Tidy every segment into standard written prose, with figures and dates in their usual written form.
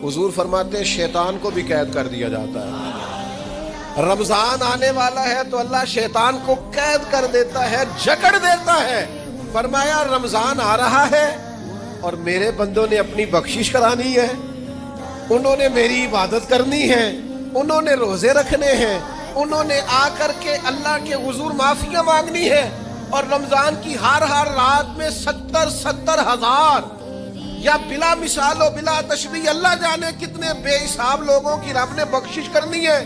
حضور فرماتے ہیں شیطان کو بھی قید کر دیا جاتا ہے۔ رمضان آنے والا ہے تو اللہ شیطان کو قید کر دیتا ہے، جکڑ دیتا ہے۔ فرمایا رمضان آ رہا ہے اور میرے بندوں نے اپنی بخشش کرانی ہے، انہوں نے میری عبادت کرنی ہے، انہوں نے روزے رکھنے ہیں، انہوں نے آ کر کے اللہ کے حضور معافیاں مانگنی ہے، اور رمضان کی ہر رات میں 70 ہزار یا بلا مثال و بلا تشبیہ اللہ جانے کتنے بے حساب لوگوں کی رب نے بخشش کرنی ہے۔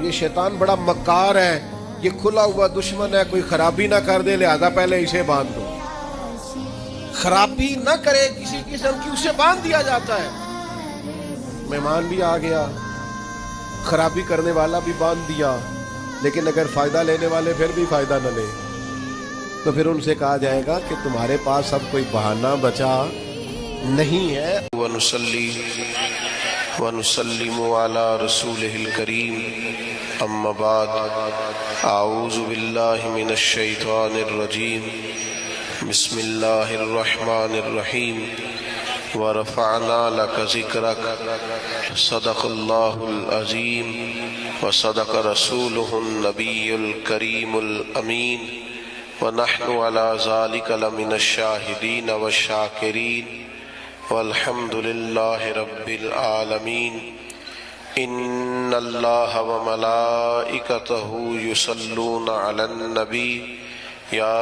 یہ شیطان بڑا مکار ہے، یہ کھلا ہوا دشمن ہے، کوئی خرابی نہ کر دے لہذا پہلے اسے باندھ دو، خرابی نہ کرے کسی قسم کی اسے باندھ دیا جاتا ہے۔ مہمان بھی آ گیا، خرابی کرنے والا بھی باندھ دیا، لیکن اگر فائدہ لینے والے پھر بھی فائدہ نہ لے تو پھر ان سے کہا جائے گا کہ تمہارے پاس اب کوئی بہانہ بچا نہیں ہے۔ ونصلی ونسلم علی رسولہ الکریم، اما بعد، اعوذ باللہ من الشیطان الرجیم، بسم اللہ الرحمن الرحیم، ورفعنا لک ذکرک، صدق اللہ العظیم وصدق رسولہ النبی الکریم الامین، ونحن علی ذلک لمن الشاہدین والشاکرین، والحمد للہ رب العالمین۔ ان اللہ وملائکتہ یصلون علی النبی، یا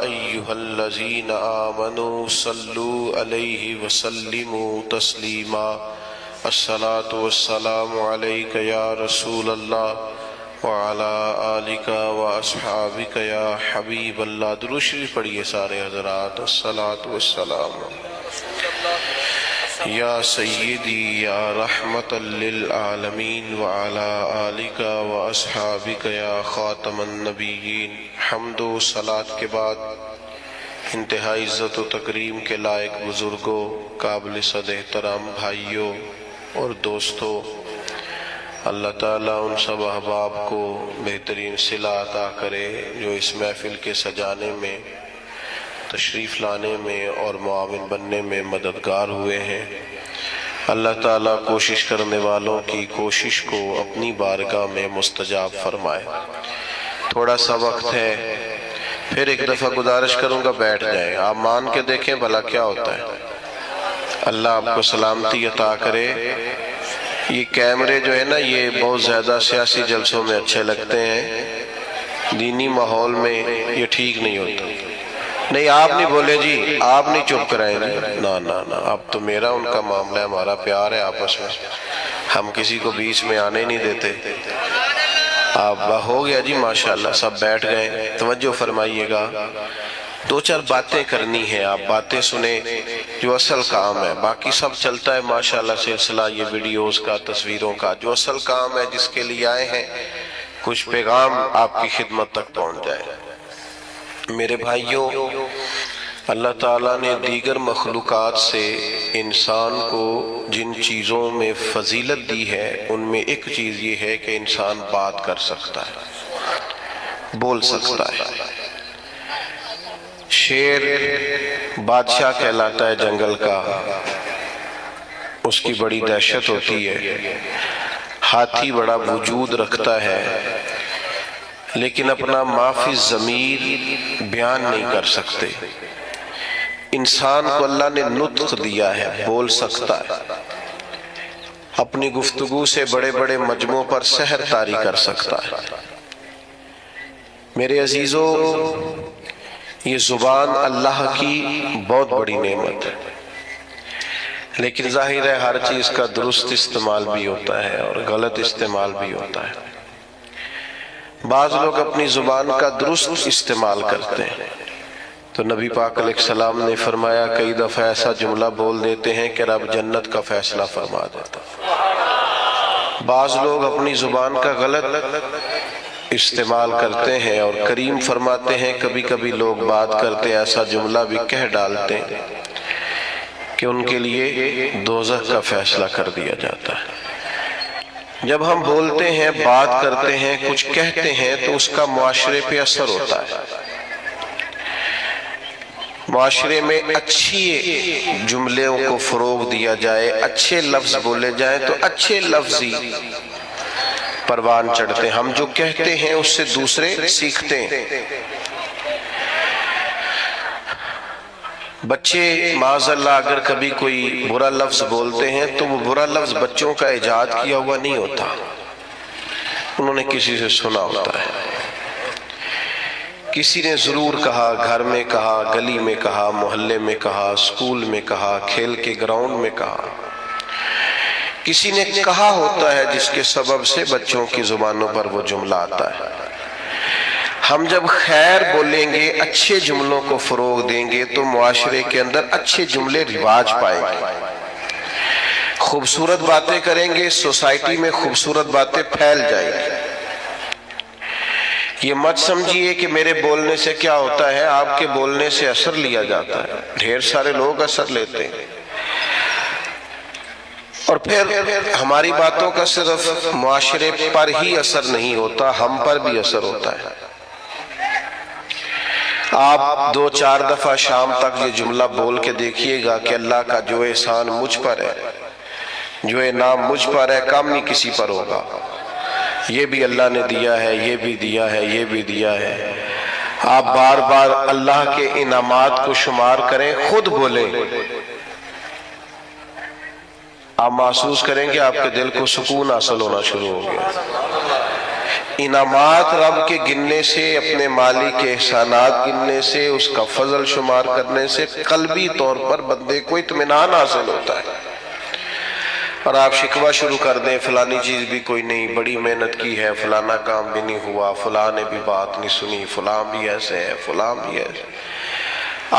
ایہا الذین آمنوا صلوا علیہ وسلموا تسلیما۔ الصلاۃ والسلام علیک یا رسول اللہ وعلی آلک واصحابک یا حبیب اللہ۔ درود شریف پڑھیے سارے حضرات۔ الصلاۃ والسلام یا سیدی یا رحمت للعالمین وعلی آلک واصحابک یا خاتم النبیین۔ حمد و صلاۃ کے بعد انتہائی عزت و تکریم کے لائق بزرگوں، قابل صد احترام بھائیوں اور دوستوں، اللہ تعالیٰ ان سب احباب کو بہترین صلہ عطا کرے جو اس محفل کے سجانے میں، تشریف لانے میں اور معاون بننے میں مددگار ہوئے ہیں۔ اللہ تعالیٰ کوشش کرنے والوں کی کوشش کو اپنی بارگاہ میں مستجاب فرمائے۔ تھوڑا سا وقت ہے، پھر ایک دفعہ گزارش کروں گا بیٹھ جائیں، آپ مان کے دیکھیں بھلا کیا ہوتا ہے۔ اللہ آپ کو سلامتی عطا کرے۔ یہ کیمرے جو ہے نا، یہ بہت زیادہ سیاسی جلسوں میں اچھے لگتے ہیں، دینی ماحول میں یہ ٹھیک نہیں ہوتا۔ نہیں آپ نہیں بولے جی، آپ نہیں چپ کرائیں جی، نا نا نا، اب تو میرا ان کا معاملہ ہے، ہمارا پیار ہے آپس میں، ہم کسی کو بیچ میں آنے نہیں دیتے۔ آپ ہو گیا جی، ماشاءاللہ سب بیٹھ گئے، توجہ فرمائیے گا۔ دو چار باتیں کرنی ہیں، آپ باتیں سنیں جو اصل کام ہے، باقی سب چلتا ہے ماشاءاللہ سلسلہ یہ ویڈیوز کا، تصویروں کا۔ جو اصل کام ہے جس کے لیے آئے ہیں، کچھ پیغام آپ کی خدمت تک پہنچ جائے۔ میرے بھائیوں، اللہ تعالیٰ نے دیگر مخلوقات سے انسان کو جن چیزوں میں فضیلت دی ہے، ان میں ایک چیز یہ ہے کہ انسان بات کر سکتا ہے، بول سکتا ہے۔ شیر بادشاہ کہلاتا ہے جنگل کا، اس کی بڑی دہشت ہوتی ہے۔ ہاتھی بڑا وجود رکھتا ہے، لیکن اپنا ما فی الضمیر بیان نہیں کر سکتے۔ انسان کو اللہ نے نطق دیا ہے، بول سکتا ہے، اپنی گفتگو سے بڑے بڑے مجموع پر سحر طاری کر سکتا ہے۔ میرے عزیزوں، یہ زبان اللہ کی بہت بڑی نعمت ہے، لیکن ظاہر ہے ہر چیز کا درست استعمال بھی ہوتا ہے اور غلط استعمال بھی ہوتا ہے۔ بعض لوگ اپنی زبان کا درست استعمال کرتے ہیں تو نبی پاک علیہ السلام نے فرمایا کئی دفعہ ایسا جملہ بول دیتے ہیں کہ رب جنت کا فیصلہ فرما دیتا۔ بعض لوگ اپنی زبان کا غلط استعمال کرتے ہیں اور کریم فرماتے ہیں کبھی کبھی لوگ بات کرتے ایسا جملہ بھی کہہ ڈالتے ہیں کہ ان کے لیے دوزخ کا فیصلہ کر دیا جاتا ہے۔ جب ہم بولتے ہیں، بات کرتے ہیں، کچھ کہتے ہیں تو اس کا معاشرے پہ اثر ہوتا ہے۔ معاشرے میں اچھی جملوں کو فروغ دیا جائے، اچھے لفظ بولے جائیں تو اچھے لفظ ہی پروان چڑھتے ہیں. ہم جو کہتے ہیں اس سے دوسرے سیکھتے ہیں. بچے معاذ اللہ اگر کبھی کوئی برا لفظ بولتے ہیں تو وہ برا لفظ بچوں کا ایجاد کیا ہوا نہیں ہوتا، انہوں نے کسی سے سنا ہوتا ہے. کسی نے ضرور کہا، گھر میں کہا، گلی میں کہا، محلے میں کہا، اسکول میں کہا، کھیل کے گراؤنڈ میں کہا. کسی نے کہا ہوتا ہے جس کے سبب سے بچوں کی زبانوں پر وہ جملہ آتا ہے. ہم جب خیر بولیں گے، اچھے جملوں کو فروغ دیں گے تو معاشرے کے اندر اچھے جملے رواج پائیں گے. خوبصورت باتیں کریں گے، سوسائٹی میں خوبصورت باتیں پھیل جائیں گی. یہ مت سمجھیے کہ میرے بولنے سے کیا ہوتا ہے، آپ کے بولنے سے اثر لیا جاتا ہے. ڈھیر سارے لوگ اثر لیتے ہیں. اور پھر ہماری باتوں کا صرف معاشرے پر ہی اثر نہیں ہوتا، ہم پر بھی اثر ہوتا ہے. آپ 2-4 دفعہ شام تک یہ جملہ بول کے دیکھیے گا کہ اللہ کا جو احسان مجھ پر ہے، جو انعام مجھ پر ہے، کم نہیں کسی پر ہوگا. یہ بھی اللہ نے دیا ہے، یہ بھی دیا ہے، یہ بھی دیا ہے. آپ بار بار اللہ کے انعامات کو شمار کریں، خود بولیں، آپ محسوس کریں گے آپ کے دل کو سکون حاصل ہونا شروع ہو گیا. انعامات رب کے گننے سے، اپنے مالک کے احسانات گننے سے، اس کا فضل شمار کرنے سے قلبی طور پر بندے کو اطمینان حاصل ہوتا ہے. اور آپ شکوہ شروع کر دیں، فلانی چیز بھی کوئی نہیں، بڑی محنت کی ہے، فلانا کام بھی نہیں ہوا، فلاں نے بھی بات نہیں سنی، فلاں بھی ایسے ہے، فلاں بھی ایسے.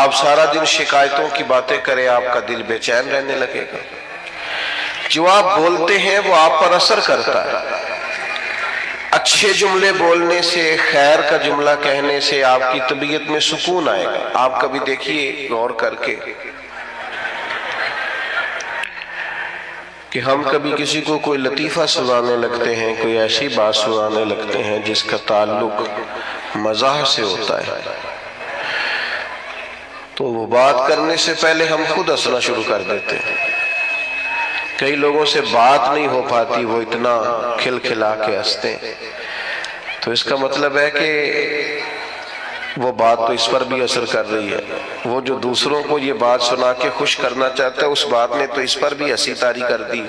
آپ سارا دن شکایتوں کی باتیں کریں، آپ کا دل بے چین رہنے لگے گا. جو آپ بولتے ہیں وہ آپ پر اثر کرتا ہے. اچھے جملے بولنے سے، خیر کا جملہ کہنے سے آپ کی طبیعت میں سکون آئے گا. آپ کبھی دیکھیے غور کر کے کہ ہم کبھی کسی کو کوئی لطیفہ سنانے لگتے ہیں، کوئی ایسی بات سنانے لگتے ہیں جس کا تعلق مزاح سے ہوتا ہے، تو وہ بات کرنے سے پہلے ہم خود ہنسنا شروع کر دیتے ہیں. کئی لوگوں سے بات نہیں ہو پاتی، وہ اتنا کھلکھلا کے ہنستے ہیں. تو اس کا مطلب ہے کہ وہ بات تو اس پر بھی اثر کر رہی ہے. وہ جو دوسروں کو یہ بات سنا کے خوش کرنا چاہتا ہے، اس بات نے تو اس پر بھی ہنسی طاری کر دی.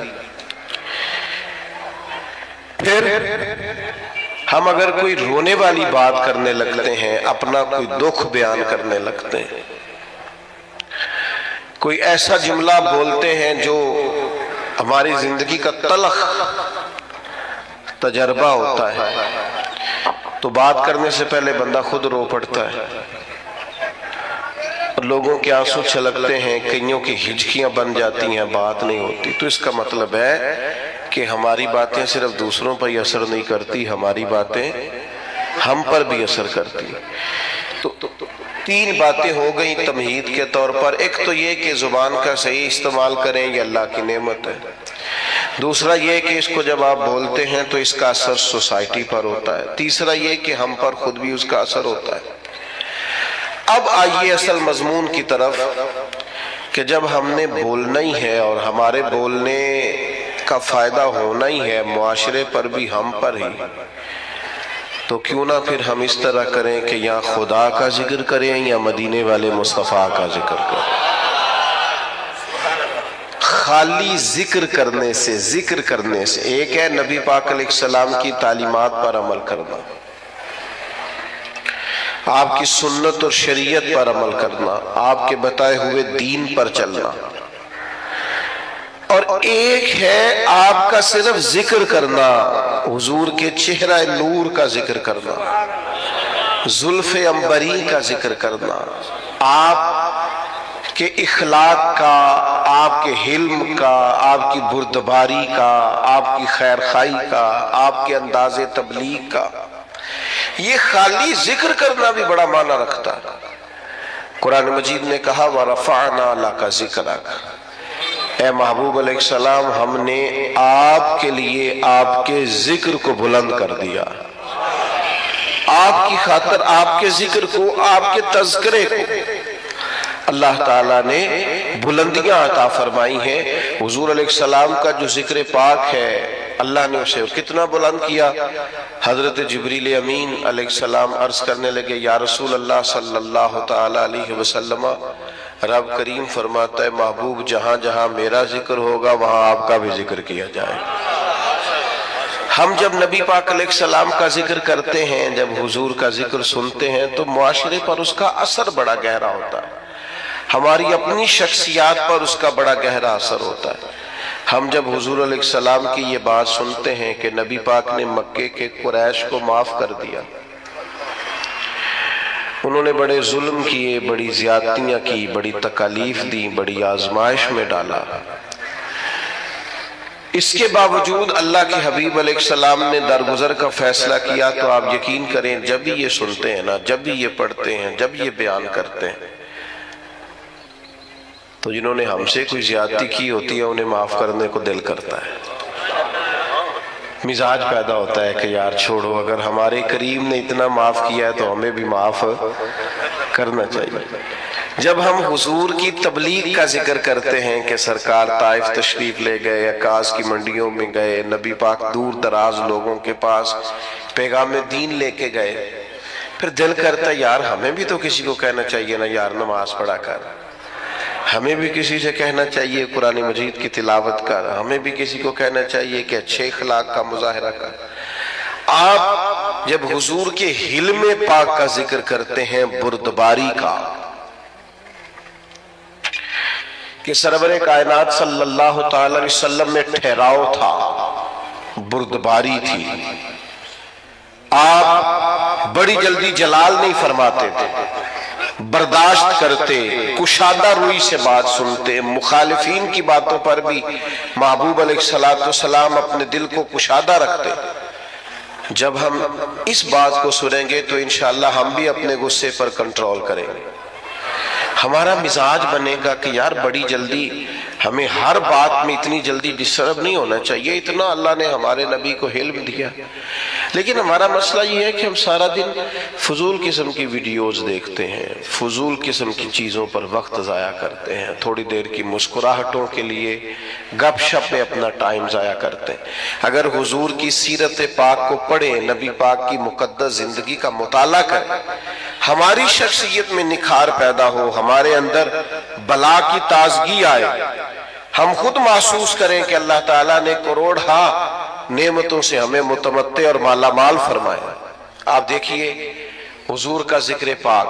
پھر ہم اگر کوئی رونے والی بات کرنے لگتے ہیں، اپنا کوئی دکھ بیان کرنے لگتے ہیں، کوئی ایسا جملہ بولتے ہیں جو ہماری زندگی کا تلخ تجربہ ہوتا ہے، تو بات کرنے سے پہلے بندہ خود رو پڑتا ہے. اور لوگوں کے آنسو چھلکتے ہیں، کئیوں کی ہچکیاں بن جاتی ہیں، بات نہیں ہوتی. تو اس کا مطلب ہے کہ ہماری باتیں صرف دوسروں پر ہی اثر نہیں کرتی، ہماری باتیں ہم پر بھی اثر کرتی. تو 3 باتیں ہو گئیں تمہید کے طور پر. ایک تو یہ کہ زبان کا صحیح استعمال کریں، یہ اللہ کی نعمت ہے. دوسرا یہ کہ اس کو جب آپ بولتے ہیں تو اس کا اثر سوسائٹی پر ہوتا ہے. تیسرا یہ کہ ہم پر خود بھی اس کا اثر ہوتا ہے. اب آئیے اصل مضمون کی طرف کہ جب ہم نے بولنا ہی ہے اور ہمارے بولنے کا فائدہ ہونا ہی ہے معاشرے پر بھی ہم پر ہی، تو کیوں نہ پھر ہم اس طرح کریں کہ یا خدا کا ذکر کریں یا مدینے والے مصطفیٰ کا ذکر کریں. خالی ذکر کرنے سے ایک ہے نبی پاک علیہ السلام کی تعلیمات پر عمل کرنا، آپ کی سنت اور شریعت پر عمل کرنا، آپ کے بتائے ہوئے دین پر چلنا. اور ایک ہے آپ کا صرف ذکر کرنا، حضور کے چہرہ نور کا ذکر کرنا، زلف عنبری کا ذکر کرنا، آپ کے اخلاق کا، آپ کے حلم کا، آپ کی بردباری کا، آپ کی خیر خائی کا، آپ کے انداز تبلیغ کا. یہ خالی ذکر کرنا بھی بڑا معنی رکھتا ہے. قرآن مجید نے کہا وَرَفَعْنَا لَكَ ذِكْرَكَ، اے محبوب علیہ السلام ہم نے آپ کے لیے آپ کے ذکر کو بلند کر دیا. آپ کی خاطر آپ کے ذکر کو، آپ کے تذکرے کو، اللہ تعالیٰ نے بلندیاں عطا فرمائی ہیں۔ حضور علیہ السلام کا جو ذکر پاک ہے اللہ نے اسے کتنا بلند کیا۔ حضرت جبریل امین علیہ السلام عرض کرنے لگے یا رسول اللہ صلی اللہ تعالیٰ علیہ وسلم، رب کریم فرماتا ہے محبوب جہاں جہاں میرا ذکر ہوگا وہاں آپ کا بھی ذکر کیا جائے۔ ہم جب نبی پاک علیہ السلام کا ذکر کرتے ہیں، جب حضور کا ذکر سنتے ہیں تو معاشرے پر اس کا اثر بڑا گہرا ہوتا ہے، ہماری اپنی شخصیات پر اس کا بڑا گہرا اثر ہوتا ہے۔ ہم جب حضور علیہ السلام کی یہ بات سنتے ہیں کہ نبی پاک نے مکے کے قریش کو معاف کر دیا، انہوں نے بڑے ظلم کیے، بڑی زیادتیاں کی، بڑی تکالیف دی، بڑی آزمائش میں ڈالا، اس کے باوجود اللہ کے حبیب علیہ السلام نے درگزر کا فیصلہ کیا، تو آپ یقین کریں جب بھی یہ سنتے ہیں نا، جب بھی یہ پڑھتے ہیں، جب یہ بیان کرتے ہیں، تو جنہوں نے ہم سے کوئی زیادتی کی ہوتی ہے انہیں معاف کرنے کو دل کرتا ہے، مزاج پیدا ہوتا ہے کہ یار چھوڑو، اگر ہمارے کریم نے اتنا معاف کیا ہے تو ہمیں بھی معاف کرنا چاہیے۔ جب ہم حضور کی تبلیغ کا ذکر کرتے ہیں کہ سرکار طائف تشریف لے گئے، عکاظ کی منڈیوں میں گئے، نبی پاک دور دراز لوگوں کے پاس پیغام دین لے کے گئے، پھر دل کرتا ہے یار ہمیں بھی تو کسی کو کہنا چاہیے نا یار نماز پڑھا کر، ہمیں بھی کسی سے کہنا چاہیے قرآن مجید کی تلاوت کر، ہمیں بھی کسی کو کہنا چاہیے کہ اچھے اخلاق کا مظاہرہ کر۔ آپ جب حضور کے حلم پاک کا ذکر کرتے ہیں، بردباری کا، کہ سرور کائنات صلی اللہ تعالی علیہ وسلم میں ٹھہراؤ تھا، بردباری تھی، آپ بڑی جلدی جلال نہیں فرماتے تھے، برداشت کرتے، کشادہ روئی سے بات سنتے، مخالفین کی باتوں پر بھی محبوب علیہ السلام اپنے دل کو کشادہ رکھتے۔ جب ہم اس بات کو سنیں گے تو انشاءاللہ ہم بھی اپنے غصے پر کنٹرول کریں گے، ہمارا مزاج بنے گا کہ یار بڑی جلدی ہمیں ہر بات میں اتنی جلدی ڈسٹرب نہیں ہونا چاہیے، اتنا اللہ نے ہمارے نبی کو علم دیا۔ لیکن ہمارا مسئلہ یہ ہے کہ ہم سارا دن فضول قسم کی ویڈیوز دیکھتے ہیں، فضول قسم کی چیزوں پر وقت ضائع کرتے ہیں، تھوڑی دیر کی مسکراہٹوں کے لیے گپ شپ میں اپنا ٹائم ضائع کرتے ہیں۔ اگر حضور کی سیرت پاک کو پڑھیں، نبی پاک کی مقدس زندگی کا مطالعہ کریں، ہماری شخصیت میں نکھار پیدا ہو، ہمارے اندر بلا کی تازگی آئے، ہم خود محسوس کریں کہ اللہ تعالیٰ نے کروڑہا نعمتوں سے ہمیں متمتع اور مالا مال فرمایا۔ آپ دیکھیے حضور کا ذکر پاک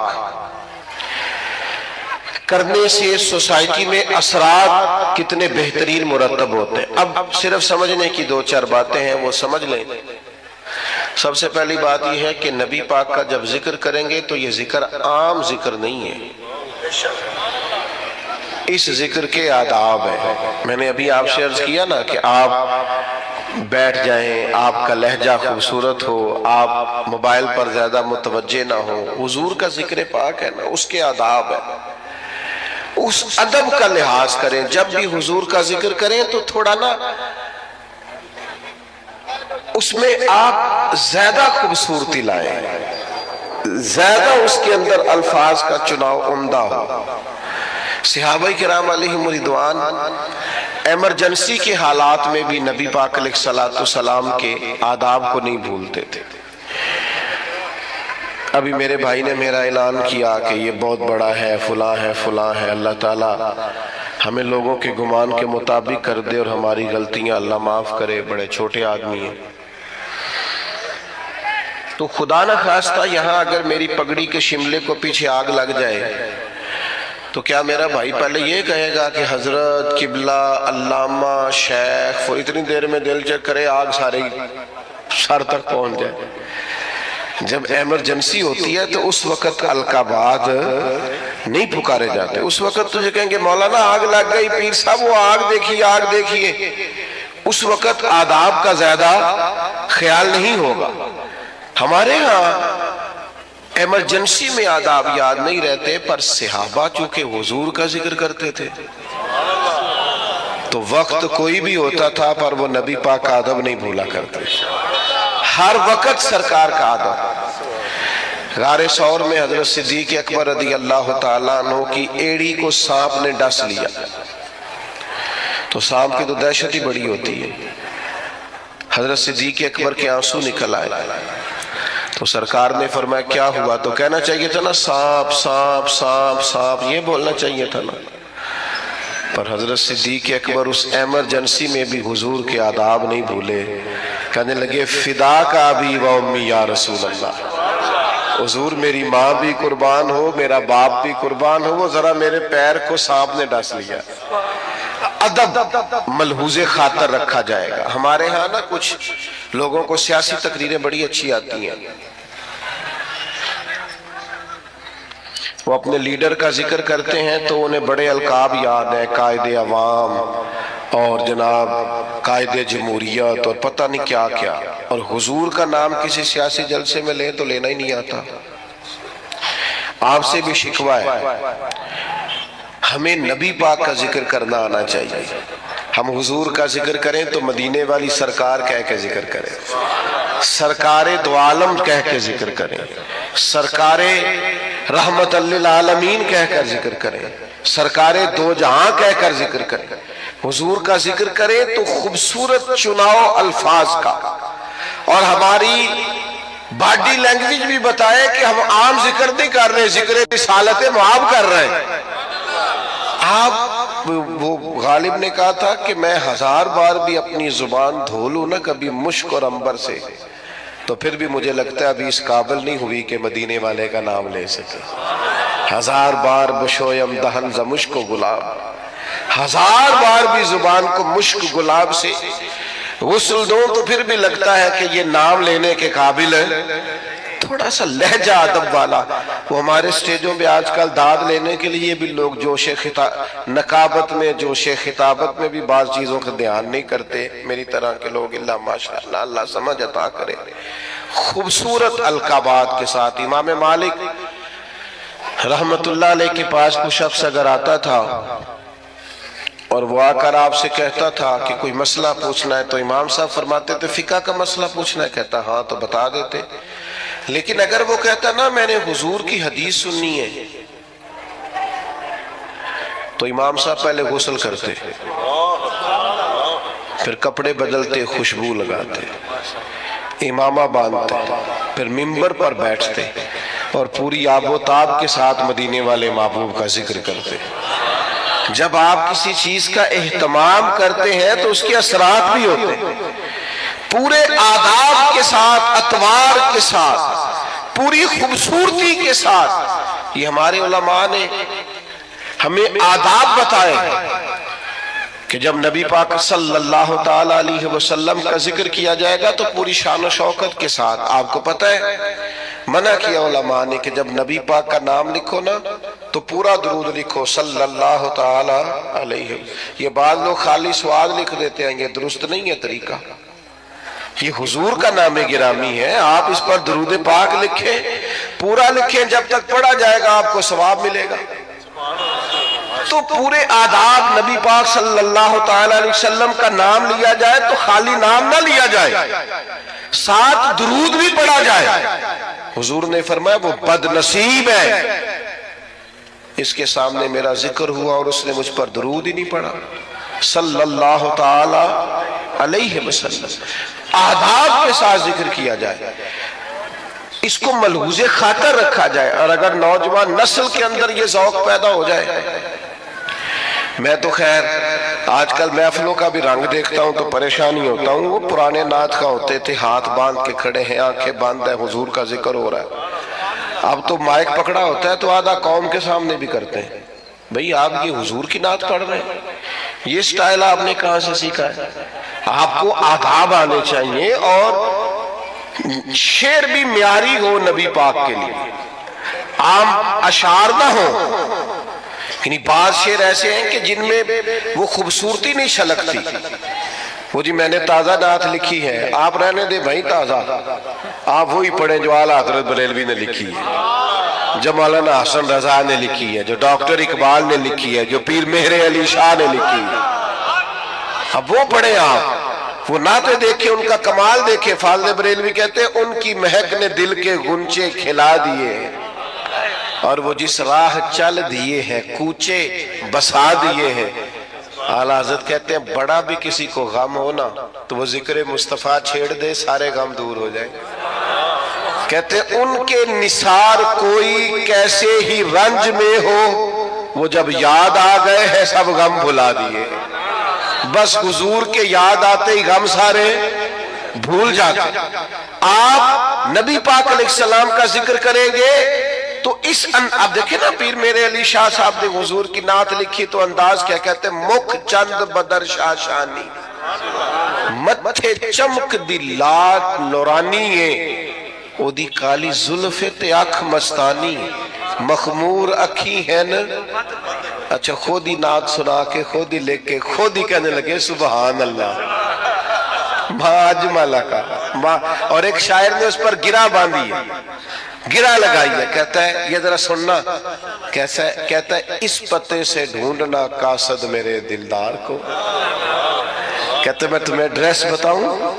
کرنے سے سوسائٹی میں اثرات کتنے بہترین مرتب ہوتے ہیں۔ اب صرف سمجھنے کی دو چار باتیں ہیں، وہ سمجھ لیں۔ سب سے پہلی بات یہ ہے کہ نبی پاک کا جب ذکر کریں گے تو یہ ذکر عام ذکر نہیں ہے، اس ذکر کے آداب ہیں۔ میں نے ابھی آپ سے عرض کیا نا کہ آپ بیٹھ جائیں، آپ کا لہجہ خوبصورت ہو، آپ موبائل پر زیادہ متوجہ نہ ہو، حضور کا ذکر پاک ہے نا، اس کے آداب ہے، اس ادب کا لحاظ کریں۔ جب بھی حضور کا ذکر کریں تو تھوڑا نا اس میں آپ زیادہ خوبصورتی لائیں، زیادہ اس کے اندر الفاظ کا چناؤ عمدہ ہو۔ صحابہ کرام علیہم رضوان ایمرجنسی کے حالات میں بھی نبی پاک علیہ السلام کے آداب کو نہیں بھولتے تھے۔ ابھی میرے بھائی نے میرا اعلان کیا کہ یہ بہت بڑا ہے، فلاں ہے، فلاں ہے، اللہ تعالیٰ ہمیں لوگوں کے گمان کے مطابق کر دے اور ہماری غلطیاں اللہ معاف کرے، بڑے چھوٹے آدمی ہیں۔ تو خدا نہ خواستہ یہاں اگر میری پگڑی کے شملے کو پیچھے آگ لگ جائے تو کیا میرا بھائی پہلے یہ کہے گا کہ حضرت قبلہ علامہ شیخ، اور اتنی دیر میں دل چیک کرے آگ سارے سر تک پہنچ جائے؟ جب ایمرجنسی ہوتی ہے تو اس وقت القابات نہیں پکارے جاتے، اس وقت تجھے کہیں گے مولانا آگ لگ گئی، پیر صاحب وہ آگ دیکھیے، آگ دیکھیے، اس وقت آداب کا زیادہ خیال نہیں ہوگا۔ ہمارے ہاں ایمرجنسی میں آداب یاد نہیں رہتے، پر صحابہ چونکہ حضور کا ذکر کرتے تھے تو وقت کوئی بھی ہوتا تھا پر وہ نبی پاک کا ادب نہیں بھولا کرتے، ہر وقت سرکار کا ادب۔ غار ثور میں حضرت صدیق اکبر رضی اللہ تعالیٰ عنہ کی ایڑی کو سانپ نے ڈس لیا. تو سانپ کی تو دہشت ہی بڑی ہوتی ہے. حضرت صدیق اکبر کے آنسو نکل آئے. تو سرکار نے فرمایا کیا ہوا؟ تو کہنا چاہیے تھا نا سانپ سانپ سانپ سانپ، یہ بولنا چاہیے تھا نا. پر حضرت صدیق اکبر اس ایمرجنسی میں بھی حضور کے آداب نہیں بھولے. کہنے لگے فدا کا ابی و امی یا رسول اللہ، حضور میری ماں بھی قربان ہو، میرا باپ بھی قربان ہو، وہ ذرا میرے پیر کو سانپ نے ڈس لیا. ادب ملحوظ خاطر رکھا جائے گا. ہمارے ہاں نا کچھ لوگوں کو سیاسی تقریریں بڑی اچھی آتی ہیں، وہ اپنے لیڈر کا ذکر کرتے ہیں تو انہیں بڑے القاب یاد ہیں، قائد عوام اور جناب قائد جمہوریت اور پتہ نہیں کیا کیا، اور حضور کا نام کسی سیاسی جلسے میں لیں تو لینا ہی نہیں آتا. آپ سے بھی شکوہ ہے، ہمیں نبی پاک کا ذکر کرنا آنا چاہیے. ہم حضور کا ذکر کریں تو مدینے والی سرکار کہہ کے ذکر کریں، سرکار دو عالم کہہ کے ذکر کریں، سرکار رحمت للعالمین کہہ کر ذکر کریں، سرکار دو جہاں کہہ کر ذکر کریں. حضور کا ذکر کریں تو خوبصورت چناؤ الفاظ کا، اور ہماری باڈی لینگویج بھی بتائے کہ ہم عام ذکر نہیں کر رہے، ذکر رسالت معاب کر رہے ہیں. آپ وہ غالب نے کہا تھا کہ میں 1000 بار بھی اپنی زبان دھو لوں نا کبھی مشک اور عنبر سے، تو پھر بھی مجھے لگتا ہے ابھی اس قابل نہیں ہوئی کہ مدینے والے کا نام لے سکے. 1000 بار بشویم دہن ز مشک و گلاب، 1000 بار بھی زبان کو مشک گلاب سے غسل دوں تو پھر بھی لگتا ہے کہ یہ نام لینے کے قابل ہے. تھوڑا سا لہجہ ادب والا. وہ ہمارے سٹیجوں پہ آج کل داد لینے کے لیے بھی لوگ جوش نقابت میں جوش خطابت میں بھی بعض چیزوں کا دھیان نہیں کرتے. میری طرح کے لوگ اللہ ماشاءاللہ اللہ سمجھ عطا کرے. خوبصورت القابات کے ساتھ امام مالک رحمت اللہ علیہ کے پاس کوئی شخص اگر آتا تھا اور وہ آ کر آپ سے کہتا تھا کہ کوئی مسئلہ پوچھنا ہے، تو امام صاحب فرماتے تھے فقہ کا مسئلہ پوچھنا ہے؟ کہتا ہاں، تو بتا دیتے. لیکن اگر وہ کہتا نا میں نے حضور کی حدیث سننی ہے، تو امام صاحب پہلے غسل کرتے، پھر کپڑے بدلتے، خوشبو لگاتے، امامہ باندھتے، پھر منبر پر بیٹھتے اور پوری آب و تاب کے ساتھ مدینے والے محبوب کا ذکر کرتے. جب آپ کسی چیز کا اہتمام کرتے ہیں تو اس کے اثرات بھی ہوتے ہیں. پورے آداب کے ساتھ، اطوار کے ساتھ، پوری خوبصورتی کے ساتھ. یہ ہمارے علماء نے ہمیں آداب بتائے کہ جب نبی پاک صلی اللہ تعالی علیہ وسلم کا ذکر کیا جائے گا تو پوری شان و شوکت کے ساتھ. آپ کو پتہ ہے منع کیا علماء نے کہ جب نبی پاک کا نام لکھو نا تو پورا درود لکھو صلی اللہ تعالی علیہ. یہ بعض لوگ خالی سواد لکھ دیتے ہیں، یہ درست نہیں ہے طریقہ. یہ حضور کا نام گرامی ہے، آپ اس پر درود پاک لکھیں، پورا لکھیں، جب تک پڑھا جائے گا آپ کو ثواب ملے گا. تو پورے آداب نبی پاک صلی اللہ تعالی علیہ وسلم کا نام لیا جائے تو خالی نام نہ لیا جائے، ساتھ درود بھی پڑھا جائے. حضور نے فرمایا وہ بد نصیب ہے اس کے سامنے میرا ذکر ہوا اور اس نے مجھ پر درود ہی نہیں پڑھا صلی اللہ تعالی علیہ وسلم. آداب کے ساتھ ذکر کیا جائے، اس کو ملحوظ خاطر رکھا جائے. اور اگر نوجوان نسل کے اندر یہ ذوق پیدا ہو جائے. میں تو خیر آج کل محفلوں کا بھی رنگ دیکھتا ہوں تو پریشانی ہوتا ہوں. وہ پرانے نعت کا ہوتے تھے، ہاتھ باندھ کے کھڑے ہیں، آنکھیں بند ہیں، حضور کا ذکر ہو رہا ہے. اب تو مائک پکڑا ہوتا ہے تو آدھا قوم کے سامنے بھی کرتے ہیں. بھئی آپ یہ حضور کی نعت پڑھ رہے ہیں، یہ سٹائل آپ نے کہاں سے سیکھا ہے؟ آپ کو آداب آنے چاہیے اور شعر بھی معیاری ہو نبی پاک کے لیے، عام اشعار نہ ہو. یعنی بعض شعر ایسے ہیں کہ جن میں وہ خوبصورتی نہیں چھلکتی. وہ جی میں نے تازہ نعت لکھی ہے، آپ رہنے دے بھائی تازہ، آپ وہی پڑھیں جو اعلیٰ حضرت بریلوی نے لکھی ہے، جو مولانا حسن رضا نے لکھی ہے، جو ڈاکٹر اقبال نے لکھی ہے، جو پیر مہر علی شاہ نے لکھی ہے. اب وہ پڑھیں آپ، وہ نعتیں دیکھے، ان کا کمال دیکھے. فاضل بریلوی کہتے ہیں ان کی مہک نے دل کے غنچے کھلا دیے، اور وہ جس راہ چل دیے ہیں کوچے بسا دیے ہیں. اعلیٰ حضرت کہتے ہیں بڑا بھی کسی کو غم ہونا تو وہ ذکر مصطفیٰ چھیڑ دے، سارے غم دور ہو جائیں. کہتے ہیں ان کے نثار کوئی کیسے ہی رنج میں ہو، وہ جب یاد آ گئے ہیں سب غم بھلا دیے. بس حضور کے یاد آتے ہی غم سارے بھول جاتے. آپ نبی پاک علیہ السلام کا ذکر کریں گے تو اب دیکھیں نا، پیر میرے علی شاہ صاحب نے حضور کی نعت لکھی تو انداز کیا کہتے ہیں، مکھ چند بدر شاشانی، متھے چمک دی لاٹ نورانی ہے، او دی کالی زلف تے اکھ مستانی، مخمور اکھی ہے نا. اچھا خود ہی نعت سنا کے خود ہی لکھ کے خود ہی کہنے لگے سبحان اللہ ما اجمل کا. اور ایک شاعر نے اس پر گرہ باندھی ہے، گرہ لگائی ہے. کہتا ہے یہ ذرا سننا، کہتا ہے اس پتے سے ڈھونڈنا قاصد میرے دلدار کو. کہتے میں تمہیں ایڈریس بتاؤں،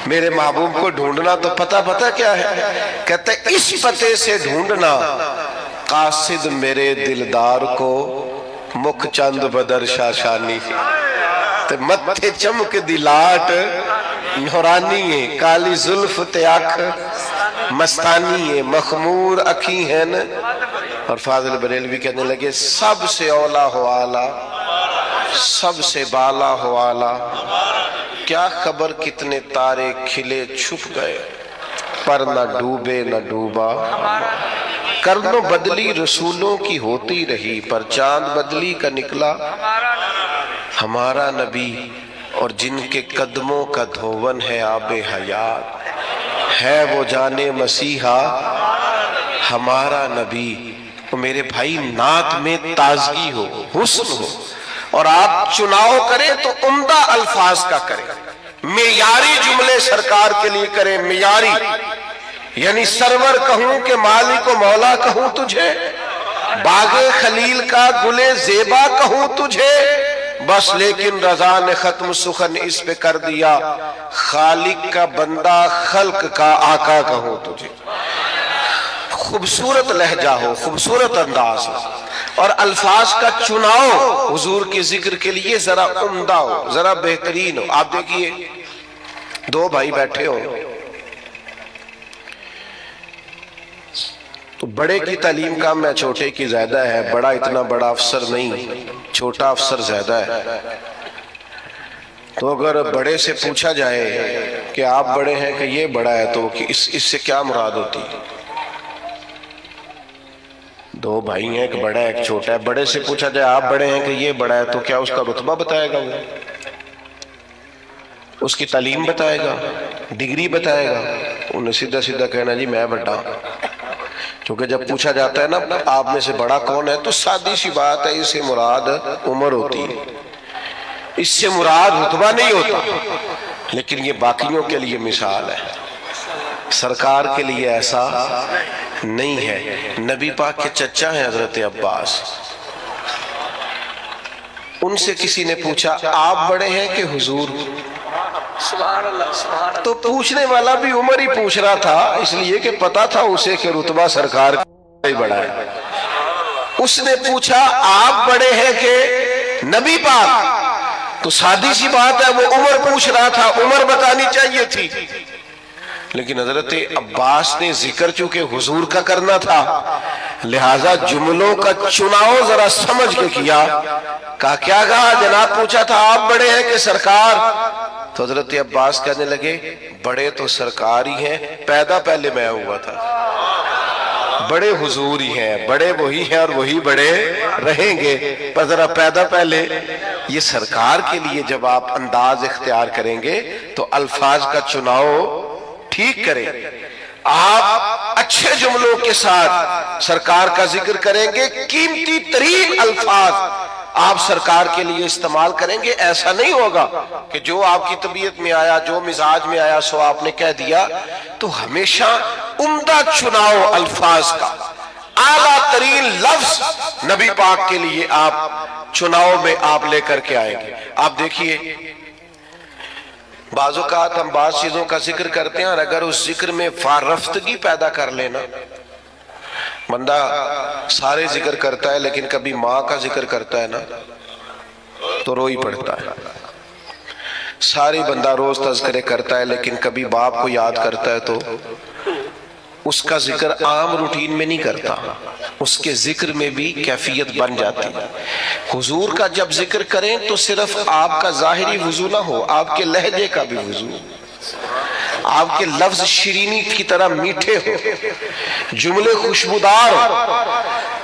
میرے محبوب کو ڈھونڈنا تو پتہ کیا ہے. کہتا ہے اس پتے سے ڈھونڈنا قاصد میرے دلدار کو، مکھ چند بدر شاشانی، متھے چمک دی لاٹ نورانی ہے، کالی زلف تے اکھ مستانی ہے، مخمور اکھی ہیں. اور فاضل بریلوی کہنے لگے سب سے اولا ہو آلہ، سب سے بالا ہو آلہ، کیا خبر کتنے تارے کھلے چھپ گئے، پر نہ ڈوبے نہ ڈوبا. کرنوں بدلی رسولوں کی ہوتی رہی، پر چاند بدلی کا نکلا ہمارا نبی. اور جن کے قدموں کا دھون ہے آب حیات، ہے وہ جانے مسیحا ہمارا نبی. میرے بھائی نعت میں تازگی ہو، حسن ہو، اور آپ چناؤ کریں تو عمدہ الفاظ کا کریں، معیاری جملے سرکار کے لیے کریں. معیاری یعنی سرور کہوں کہ مالک و مولا کہوں تجھے، باغ خلیل کا گلے زیبا کہوں تجھے، بس لیکن رضا نے ختم سخن اس پہ کر دیا، خالق کا بندہ خلق کا آقا کہوں تجھے. خوبصورت لہجہ ہو، خوبصورت انداز ہو، اور الفاظ کا چناؤ حضور کے ذکر کے لیے ذرا عمدہ ہو، ذرا بہترین ہو. آپ دیکھیے دو بھائی بیٹھے ہو تو بڑے کی تعلیم کم ہے، چھوٹے کی زیادہ ہے. بڑا اتنا بڑا افسر نہیں، چھوٹا افسر زیادہ ہے. تو اگر بڑے سے پوچھا جائے کہ آپ بڑے ہیں کہ یہ بڑا ہے تو اس سے کیا مراد ہوتی؟ دو بھائی ہیں، ایک بڑا ہے ایک چھوٹا ہے. بڑے سے پوچھا جائے آپ بڑے ہیں کہ یہ بڑا ہے تو کیا اس کا رتبہ بتائے گا، وہ اس کی تعلیم بتائے گا، ڈگری بتائے گا؟ انہیں سیدھا سیدھا کہنا جی میں بڑا. کیونکہ جب پوچھا جاتا ہے نا آپ میں سے بڑا کون ہے تو سادی سی بات ہے، اس سے مراد عمر ہوتی ہے، اس سے مراد رتبہ نہیں ہوتا. لیکن یہ باقیوں کے لیے مثال ہے، سرکار کے لیے ایسا نہیں ہے. نبی پاک کے چچا ہیں حضرت عباس، ان سے کسی نے پوچھا آپ بڑے ہیں کہ حضور؟ تو پوچھنے والا بھی عمر ہی پوچھ رہا تھا، اس لیے کہ پتا تھا اسے کہ رتبہ سرکار کا ہی بڑا ہے. اس نے پوچھا آپ بڑے ہیں کہ نبی پاک؟ تو سادی سی بات ہے، وہ عمر پوچھ رہا تھا، عمر بتانی چاہیے تھی. لیکن حضرت عباس نے ذکر چونکہ حضور کا کرنا تھا، لہٰذا جملوں کا چناؤ ذرا سمجھ کے کیا. کیا کہا؟ جناب پوچھا تھا آپ بڑے ہیں کہ سرکار؟ تو حضرت عباس کہنے لگے بڑے تو سرکار ہی ہیں، پیدا پہلے میں ہوا تھا. بڑے حضور ہی ہیں، بڑے وہی ہیں اور وہی بڑے رہیں گے، پر ذرا پیدا پہلے یہ سرکار کے لیے. جب آپ انداز اختیار کریں گے تو الفاظ کا چناؤ ٹھیک کریں. آپ اچھے جملوں کے ساتھ سرکار کا ذکر کریں گے، قیمتی ترین الفاظ آپ سرکار کے لیے استعمال کریں گے. ایسا نہیں ہوگا کہ جو آپ کی طبیعت میں آیا، جو مزاج میں آیا سو آپ نے کہہ دیا. تو ہمیشہ عمدہ چناؤ الفاظ کا، اعلیٰ ترین لفظ نبی پاک کے لیے آپ چناؤ میں آپ لے کر کے آئیں گے. آپ دیکھیے بعض اوقات ہم بعض چیزوں کا ذکر کرتے ہیں اور اگر اس ذکر میں فارفتگی پیدا کر لینا، بندہ سارے ذکر کرتا ہے لیکن کبھی ماں کا ذکر کرتا ہے نا تو رو ہی پڑتا ہے، سارے بندہ روز تذکرے کرتا ہے لیکن کبھی باپ کو یاد کرتا ہے تو اس کا ذکر عام روٹین میں نہیں کرتا، اس کے ذکر میں بھی کیفیت بن جاتی ہے۔ حضور کا جب ذکر کریں تو صرف آپ کا ظاہری وضو نہ ہو، آپ کے لہجے کا بھی وضو، آپ کے لفظ شیرینی کی طرح میٹھے ہو، جملے خوشبودار ہو،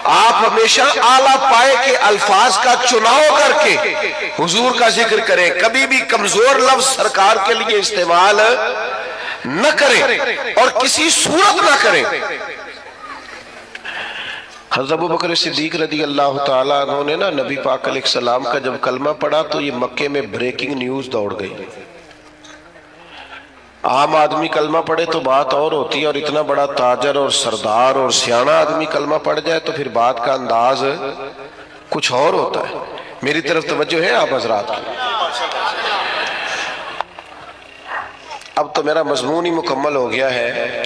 آپ ہمیشہ اعلیٰ پائے کے الفاظ کا چناؤ کر کے حضور کا ذکر کریں، کبھی بھی کمزور لفظ سرکار کے لیے استعمال نہ کریں اور کسی صورت نہ کریں۔ حضرت ابوبکر صدیق رضی اللہ تعالیٰ عنہ نے نا نبی پاک علیہ السلام کا جب کلمہ پڑھا تو یہ مکے میں بریکنگ نیوز دوڑ گئی۔ عام آدمی کلمہ پڑھے تو بات اور ہوتی ہے، اور اتنا بڑا تاجر اور سردار اور سیاںہ آدمی کلمہ پڑھ جائے تو پھر بات کا انداز کچھ اور ہوتا ہے۔ میری طرف توجہ ہے آپ حضرات کی؟ اب تو میرا مضمون ہی مکمل ہو گیا ہے،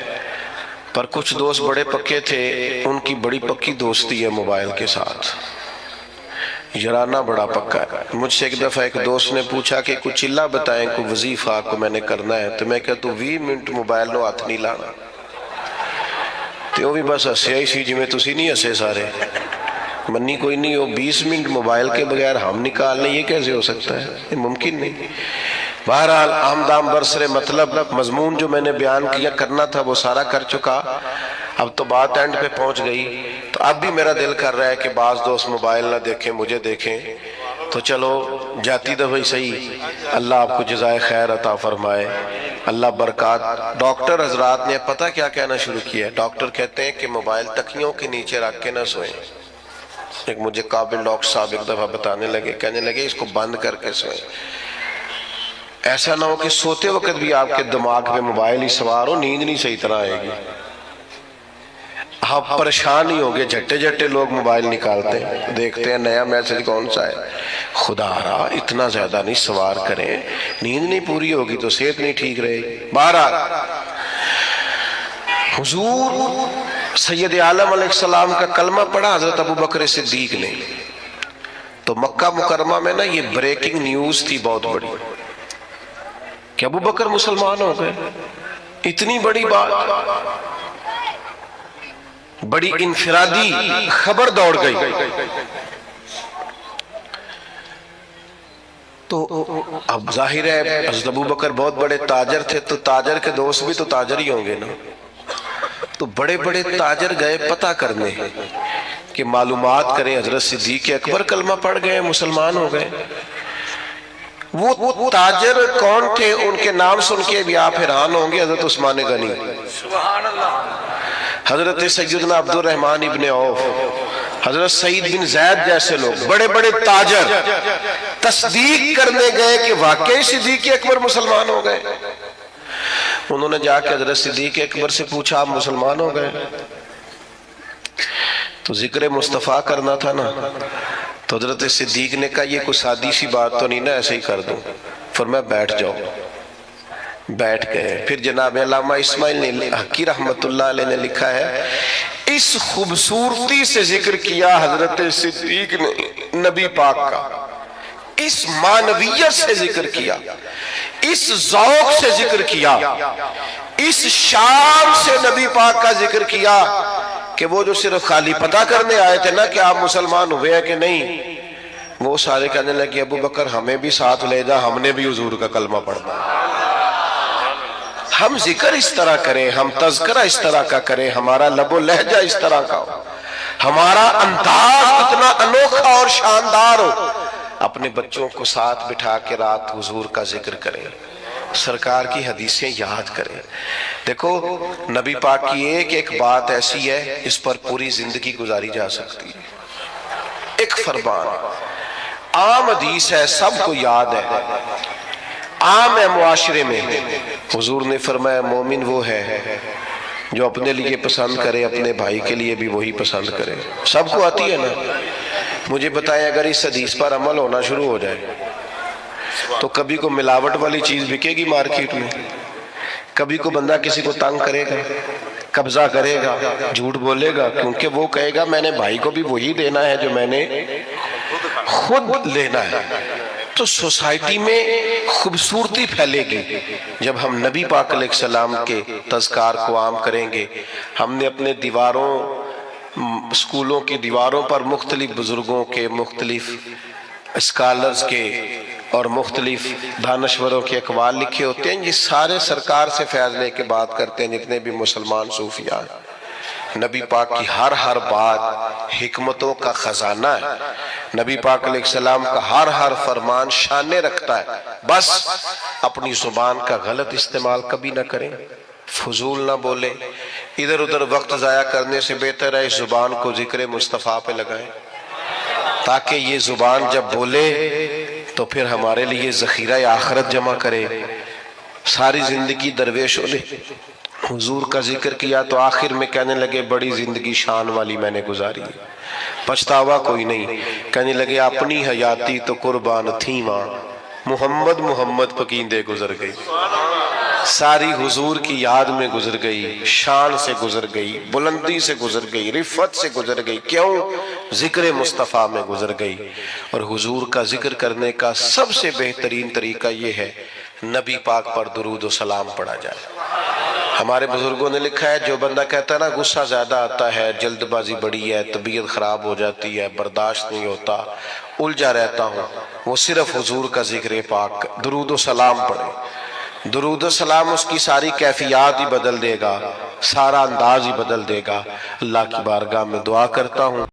پر کچھ دوست بڑے پکے تھے، ان کی بڑی پکی دوستی ہے موبائل کے ساتھ، یارانہ بڑا پکا ہے۔ مجھ سے ایک دفعہ ایک دوست نے پوچھا کہ کچھ چلا بتائیں، کوئی وظیفہ کو میں نے کرنا ہے، تو میں کہتا ہوں 20 منٹ موبائل نو ہاتھ نہیں لانا، تو وہ بھی بس ہسیا ہی سی جی میں تسی نہیں ہسے سارے، منی کوئی نہیں ہو 20 منٹ موبائل کے بغیر ہم نکال لیں، یہ کیسے ہو سکتا ہے؟ یہ ممکن نہیں۔ بہرحال آمدام برسر مطلب مضمون جو میں نے بیان کیا کرنا تھا وہ سارا کر چکا، اب تو بات اینڈ پہ پہنچ گئی، تو اب بھی میرا دل کر رہا ہے کہ بعض دوست موبائل نہ دیکھیں، مجھے دیکھیں، تو چلو جاتی دفعہ صحیح، اللہ آپ کو جزائے خیر عطا فرمائے، اللہ برکات۔ ڈاکٹر حضرات نے پتہ کیا کہنا شروع کیا ہے؟ ڈاکٹر کہتے ہیں کہ موبائل تکیوں کے نیچے رکھ کے نہ سوئیں۔ ایک مجھے قابل ڈاکٹر صاحب ایک دفعہ بتانے لگے، کہنے لگے اس کو بند کر کے سوئیں، ایسا نہ ہو کہ سوتے وقت بھی آپ کے دماغ پہ موبائل ہی سوار ہو، نیند نہیں صحیح طرح آئے گی، آپ پریشان ہی ہوں گے۔ جھٹے جھٹے لوگ موبائل نکالتے ہیں، دیکھتے ہیں نیا میسج کون سا ہے۔ خدا را اتنا زیادہ نہیں سوار کریں، نیند نہیں پوری ہوگی تو صحت نہیں ٹھیک رہے گی۔ بہرحال حضور سید عالم علیہ السلام کا کلمہ پڑھا حضرت ابوبکر صدیق نے، تو مکہ مکرمہ میں نا یہ بریکنگ نیوز تھی بہت بڑی کہ ابوبکر مسلمان ہو گئے۔ اتنی بڑی بات، بڑی انفرادی خبر دوڑ گئی۔ تو اب ظاہر ہے حضرت ابوبکر بہت بڑے تاجر تھے، تو تاجر کے دوست بھی تو تاجر ہی ہوں گے نا، تو بڑے بڑے تاجر گئے پتہ کرنے کہ معلومات کریں حضرت صدیق اکبر کلمہ پڑھ گئے، مسلمان ہو گئے۔ وہ تاجر کون تھے؟ ان کے نام سن کے بھی آپ حیران ہوں گے۔ حضرت عثمان غنی، حضرت سیدنا عبد الرحمن ابن عوف، حضرت سعید بن زید جیسے لوگ بڑے بڑے تاجر تصدیق کرنے گئے کہ واقعی صدیق اکبر مسلمان ہو گئے۔ انہوں نے جا کے حضرت صدیق اکبر سے پوچھا آپ مسلمان ہو گئے؟ تو ذکر مصطفیٰ کرنا تھا نا، تو حضرت صدیق نے کہا یہ کوئی سادی سی بات تو نہیں نا، ایسے ہی کر دوں۔ فرمایا بیٹھ جاؤ۔ بیٹھ گئے۔ پھر جناب علامہ اسماعیل حقی رحمت اللہ علیہ نے لکھا ہے، اس خوبصورتی سے ذکر کیا حضرت صدیق نے نبی پاک کا، اس معنویت سے ذکر کیا، اس ذوق سے ذکر کیا، اس شان سے نبی پاک کا ذکر کیا کہ وہ جو صرف خالی پتہ کرنے آئے تھے نا کہ آپ مسلمان ہوئے ہیں کہ نہیں، وہ سارے کہنے لگے ابو بکر ہمیں بھی ساتھ لے جا، ہم نے بھی حضور کا کلمہ پڑھنا، ہم ذکر اس طرح کریں، ہم تذکرہ اس طرح کا کریں، ہمارا لب و لہجہ اس طرح کا ہو، ہمارا انداز اتنا انوکھا اور شاندار ہو، اپنے بچوں کو ساتھ بٹھا کے رات حضور کا ذکر کریں، سرکار کی حدیثیں یاد کریں۔ دیکھو نبی پاک کی ایک بات ایسی ہے اس پر پوری زندگی گزاری جا سکتی ہے۔ ایک فرمان عام حدیث ہے، سب کو یاد ہے، عام ہے معاشرے میں، حضور نے فرمایا مومن وہ ہے جو اپنے لیے پسند کرے اپنے بھائی کے لیے بھی وہی پسند کرے۔ سب کو آتی ہے نا؟ مجھے بتائیں اگر اس حدیث پر عمل ہونا شروع ہو جائے تو کبھی کو ملاوٹ والی چیز بکے گی مارکیٹ میں، کبھی کو بندہ کسی کو تنگ کرے گا، قبضہ کرے گا، جھوٹ بولے گا، کیونکہ وہ کہے گا میں نے بھائی کو بھی وہی دینا ہے جو میں نے خود لینا ہے۔ تو سوسائٹی میں خوبصورتی پھیلے گی جب ہم نبی پاک علیہ السلام کے تذکار کو عام کریں گے۔ ہم نے اپنے دیواروں، اسکولوں کی دیواروں پر مختلف بزرگوں کے، مختلف اسکالرز کے اور مختلف دانشوروں کے اقوال لکھے ہوتے ہیں، یہ سارے سرکار سے فیض لے کے بات کرتے ہیں جتنے بھی مسلمان صوفیاء ہیں۔ نبی پاک کی ہر بات حکمتوں کا خزانہ ہے، نبی پاک علیہ السلام کا ہر فرمان شانے رکھتا ہے۔ بس اپنی زبان کا غلط استعمال کبھی نہ کریں، فضول نہ بولیں، ادھر ادھر وقت ضائع کرنے سے بہتر ہے اس زبان کو ذکر مصطفیٰ پہ لگائیں، تاکہ یہ زبان جب بولے تو پھر ہمارے لیے ذخیرہ آخرت جمع کرے۔ ساری زندگی درویشوں نے حضور کا ذکر کیا تو آخر میں کہنے لگے بڑی زندگی شان والی میں نے گزاری، پچھتاوا کوئی نہیں، کہنے لگے اپنی حیاتی تو قربان تھی ماں، محمد پکیندے گزر گئی، ساری حضور کی یاد میں گزر گئی، شان سے گزر گئی، بلندی سے گزر گئی، رفت سے گزر گئی، کیوں؟ ذکر مصطفیٰ میں گزر گئی۔ اور حضور کا ذکر کرنے کا سب سے بہترین طریقہ یہ ہے نبی پاک پر درود و سلام پڑھا جائے۔ ہمارے بزرگوں نے لکھا ہے جو بندہ کہتا ہے نا غصہ زیادہ آتا ہے، جلد بازی بڑی ہے، طبیعت خراب ہو جاتی ہے، برداشت نہیں ہوتا، الجھا رہتا ہوں، وہ صرف حضور کا ذکر پاک درود و سلام پڑھے۔ درود و سلام اس کی ساری کیفیات ہی بدل دے گا، سارا انداز ہی بدل دے گا۔ اللہ کی بارگاہ میں دعا کرتا ہوں